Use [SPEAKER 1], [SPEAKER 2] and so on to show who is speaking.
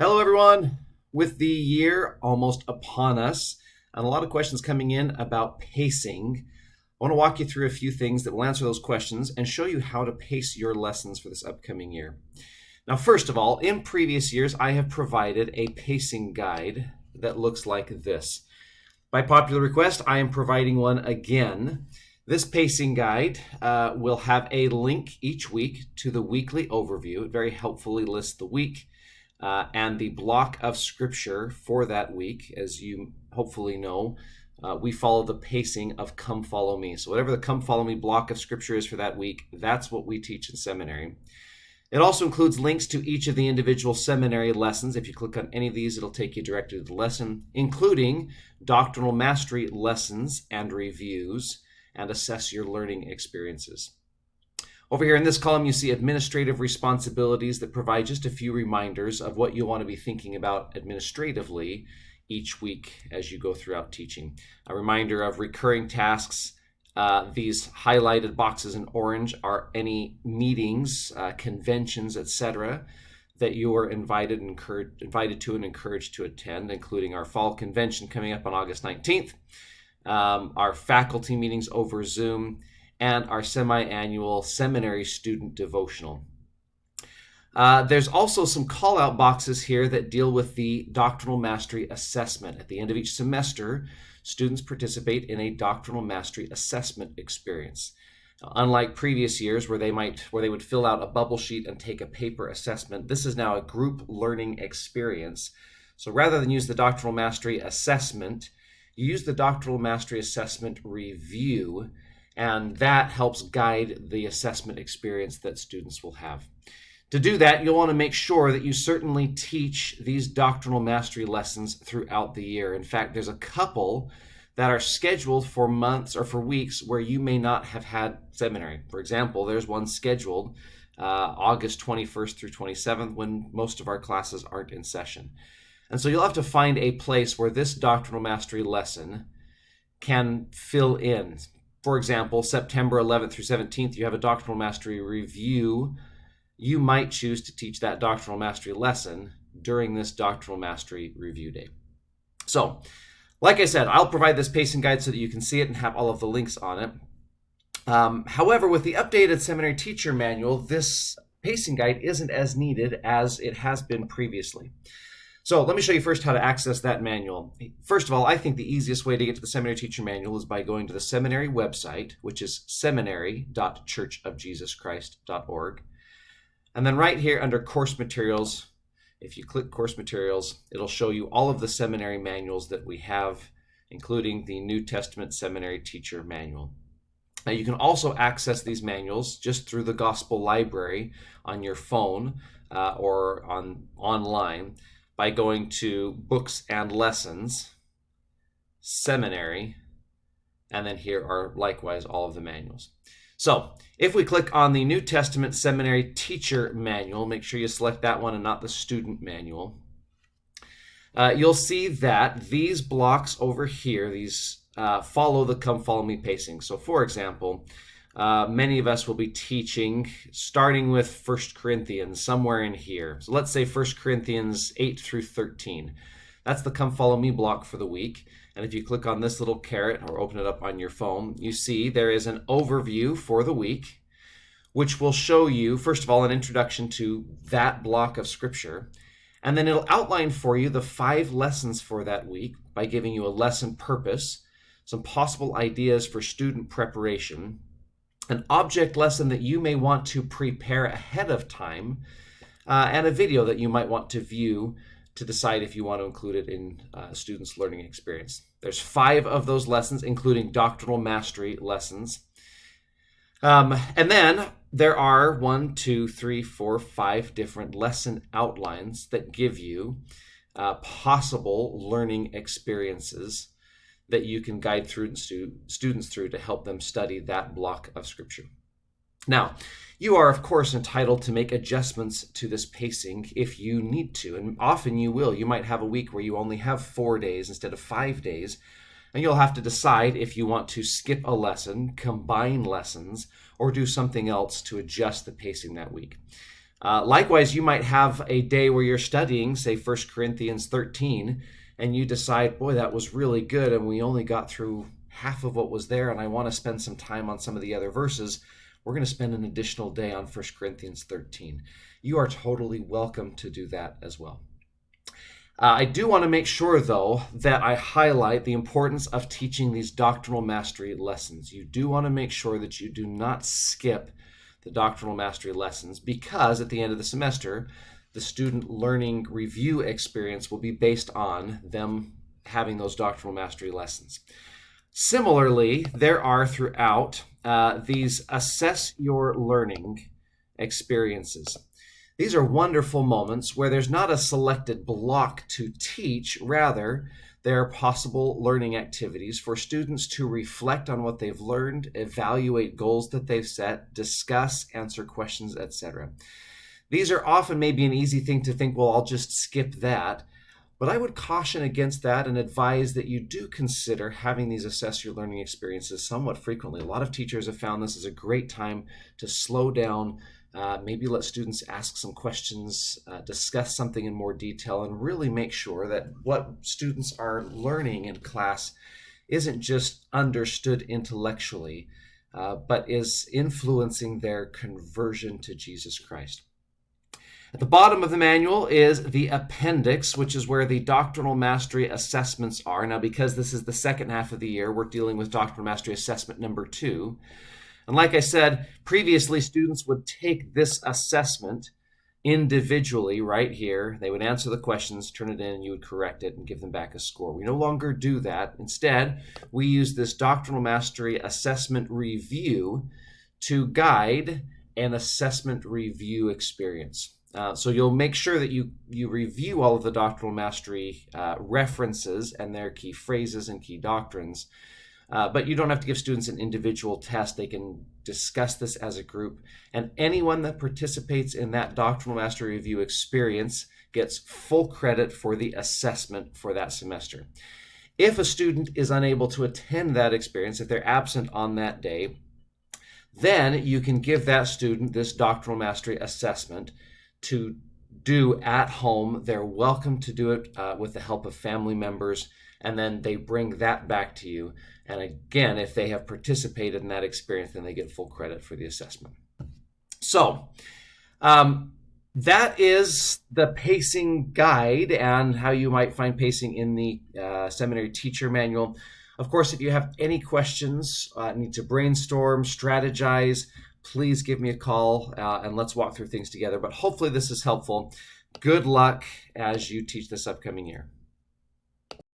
[SPEAKER 1] Hello, everyone. With the year almost upon us and a lot of questions coming in about pacing, I want to walk you through a few things that will answer those questions and show you how to pace your lessons for this upcoming year. Now, first of all, in previous years, I have provided a pacing guide that looks like this. By popular request, I am providing one again. This pacing guide will have a link each week to the weekly overview. It very helpfully lists the week and the block of scripture for that week. As you hopefully know, we follow the pacing of Come Follow Me. So whatever the Come Follow Me block of scripture is for that week, that's what we teach in seminary. It also includes links to each of the individual seminary lessons. If you click on any of these, it'll take you directly to the lesson, including doctrinal mastery lessons and reviews, and assess your learning experiences. Over here in this column, you see administrative responsibilities that provide just a few reminders of what you want to be thinking about administratively each week as you go throughout teaching. A reminder of recurring tasks. These highlighted boxes in orange are any meetings, conventions, etc., that you are invited to and encouraged to attend, including our fall convention coming up on August 19th, our faculty meetings over Zoom, and our semi-annual seminary student devotional. There's also some call-out boxes here that deal with the doctrinal mastery assessment. At the end of each semester, students participate in a doctrinal mastery assessment experience. Now, unlike previous years where they would fill out a bubble sheet and take a paper assessment, this is now a group learning experience. So rather than use the doctrinal mastery assessment, you use the doctrinal mastery assessment review, and that helps guide the assessment experience that students will have. To do that, you'll want to make sure that you certainly teach these doctrinal mastery lessons throughout the year. In fact, there's a couple that are scheduled for months or for weeks where you may not have had seminary. For example, there's one scheduled August 21st through 27th when most of our classes aren't in session. And so you'll have to find a place where this doctrinal mastery lesson can fill in. For example, September 11th through 17th, you have a doctrinal mastery review. You might choose to teach that doctrinal mastery lesson during this doctrinal mastery review day. So, like I said, I'll provide this pacing guide so that you can see it and have all of the links on it. However, with the updated seminary teacher manual, this pacing guide isn't as needed as it has been previously. So let me show you first how to access that manual. First of all, I think the easiest way to get to the seminary teacher manual is by going to the seminary website, which is seminary.churchofjesuschrist.org. And then right here under course materials, if you click course materials, it'll show you all of the seminary manuals that we have, including the New Testament Seminary Teacher Manual. Now you can also access these manuals just through the Gospel Library on your phone or online by going to Books and Lessons, Seminary, and then here are likewise all of the manuals. So if we click on the New Testament Seminary Teacher Manual, make sure you select that one and not the Student Manual. You'll see that these blocks over here, these follow the Come Follow Me pacing. So for example, many of us will be teaching starting with 1 Corinthians, somewhere in here. So let's say 1 Corinthians 8 through 13. That's the Come Follow Me block for the week. And if you click on this little caret or open it up on your phone, you see there is an overview for the week, which will show you, first of all, an introduction to that block of scripture. And then it'll outline for you the 5 lessons for that week by giving you a lesson purpose, some possible ideas for student preparation, an object lesson that you may want to prepare ahead of time, and a video that you might want to view to decide if you want to include it in students' learning experience. There's 5 of those lessons, including doctrinal mastery lessons. And then there are 1, 2, 3, 4, 5 different lesson outlines that give you possible learning experiences that you can guide through students through to help them study that block of scripture. Now, you are, of course, entitled to make adjustments to this pacing if you need to, and often you will. You might have a week where you only have 4 days instead of 5 days, and you'll have to decide if you want to skip a lesson, combine lessons, or do something else to adjust the pacing that week. Likewise, you might have a day where you're studying, say, 1 Corinthians 13, and you decide, boy, that was really good, and we only got through half of what was there, and I want to spend some time on some of the other verses. We're going to spend an additional day on 1 Corinthians 13. You are totally welcome to do that as well. I do want to make sure, though, that I highlight the importance of teaching these doctrinal mastery lessons. You do want to make sure that you do not skip the doctrinal mastery lessons, because at the end of the semester, the student learning review experience will be based on them having those doctrinal mastery lessons. Similarly, there are throughout these assess your learning experiences. These are wonderful moments where there's not a selected block to teach. Rather, there are possible learning activities for students to reflect on what they've learned, evaluate goals that they've set, discuss, answer questions, etc. These are often maybe an easy thing to think, well, I'll just skip that. But I would caution against that and advise that you do consider having these assess your learning experiences somewhat frequently. A lot of teachers have found this is a great time to slow down, maybe let students ask some questions, discuss something in more detail, and really make sure that what students are learning in class isn't just understood intellectually, but is influencing their conversion to Jesus Christ. At the bottom of the manual is the appendix, which is where the doctrinal mastery assessments are. Now, because this is the second half of the year, we're dealing with doctrinal mastery assessment number 2. And like I said, previously students would take this assessment individually right here. They would answer the questions, turn it in, and you would correct it and give them back a score. We no longer do that. Instead, we use this doctrinal mastery assessment review to guide an assessment review experience. So you'll make sure that you review all of the doctrinal mastery references and their key phrases and key doctrines. But you don't have to give students an individual test. They can discuss this as a group. And anyone that participates in that doctrinal mastery review experience gets full credit for the assessment for that semester. If a student is unable to attend that experience, if they're absent on that day, then you can give that student this doctrinal mastery assessment to do at home. They're welcome to do it with the help of family members, and then they bring that back to you. And again, if they have participated in that experience, then they get full credit for the assessment. So that is the pacing guide and how you might find pacing in the seminary teacher manual. Of course, if you have any questions, need to brainstorm, strategize, please give me a call and let's walk through things together. But hopefully this is helpful. Good luck as you teach this upcoming year.